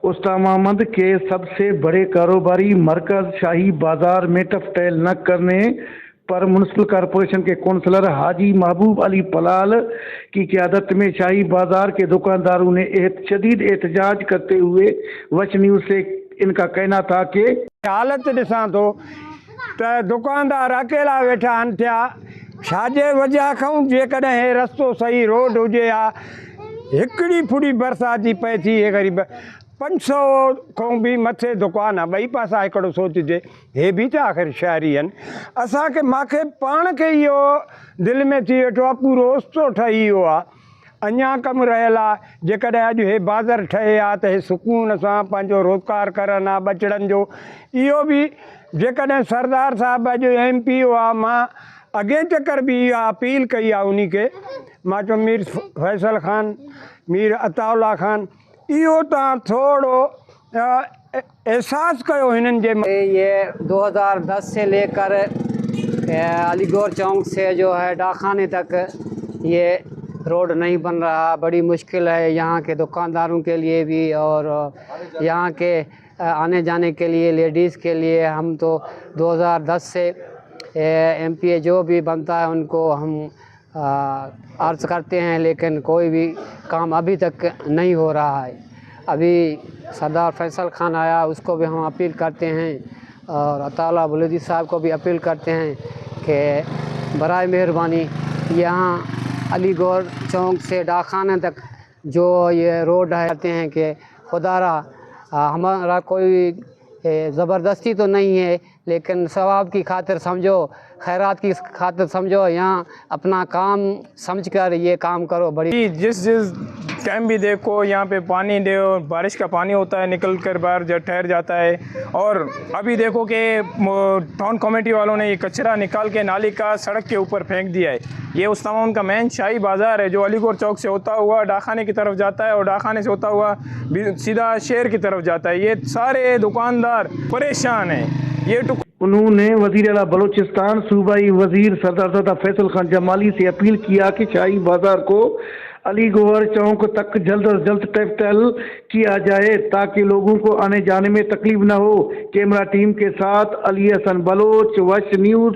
उस्तामामद के सबसे बड़े कारोबारी मरकज शाही बाजार में टफटेल न करने पर म्युनिसिपल कॉरपोरेशन के कौंसलर हाजी महबूब अली पलाल की क़यादत में शाही बाजार के दुकानदारों ने शदीद एहतजाज करते हुए वश न्यूज़ से इनका कहना था कि हालत ॾिसां थो त दुकानदार अकेला वेठा आहिनि थिया छाजे वजह खां जेकॾहिं हे रस्तो सही रोड हुजे हा हिकिड़ी फुड़ी बरसाति जी पए थी हे ग़रीब 500 खां बि मथे दुकान आहे ॿई पासा हिकिड़ो सोचिजे हे बि त आख़िर शहरी आहिनि असांखे मूंखे पाण खे इहो दिलि में थी वेठो आहे पूरो उस्तो ठही वियो आहे अञा कमु रहियल आहे जेकॾहिं अॼु हे बाज़ार ठहे हा त हे सुकून सां पंहिंजो रोज़गार करनि हा ॿचड़नि जो इहो बि जेकॾहिं सरदार साहिब अॼु MP हुआ मां अॻे चकर बि इहा अपील कई आहे उन खे मां चयो मीर फैसल ख़ान मीर अताउल्ला ख़ान इहो तव्हां थोरो एहसास कयो हिननि जे ये 2010 से लेकर अलीगौर चौक से जो है डाकखाने तक ये रोड नहीं बन रहा बड़ी मुश्किल है यहाँ के दुकानदारों के लिए भी और यहाँ के आने जाने के लिए लेडीज़ के लिए हम तो 2010 से MP जो भी बनता है उनको हम अर्ज़ करते हैं लेकिन कोई भी काम अभी तक नहीं हो रहा है। अभी सरदार फैसल खान आया उसको भी हम अपील करते हैं और अताउल्ला बुलूदी साहब को भी अपील करते हैं कि बराए मेहरबानी यहाँ अलीगौर चौक से डाकखाने तक जो ये रोड है कहते हैं कि खुदारा हमारा कोई ज़बरदस्ती तो नहीं है लेकिन सवाब की खातिर समझो खैरात की खातिर समझो यहाँ अपना काम समझकर ये काम करो। बड़ी जिस टाइम भी देखो यहाँ पे पानी दे बारिश का पानी होता है निकल कर बाहर ठहर जाता है और अभी देखो कि टाउन कमेटी वालों ने ये कचरा निकाल के नाली का सड़क के ऊपर फेंक दिया है। ये उस तमाम का मेन शाही बाज़ार है जो अलीगौर चौक से होता हुआ डाकखाने की तरफ जाता है और डाकखाने से होता हुआ सीधा शहर की तरफ जाता है। ये सारे दुकानदार परेशान हैं। ये उन्होंने वज़ीर आला बलोचिस्तान सूबाई वज़ीर सरदार फैसल खान जमाली से अपील किया कि शाही बाजार को अलीगौर चौक तक जल्द अज जल्द टफटेल किया जाए ताकि लोगों को आने जाने में तकलीफ न हो। कैमरा टीम के साथ अली हसन बलोच, वश न्यूज़।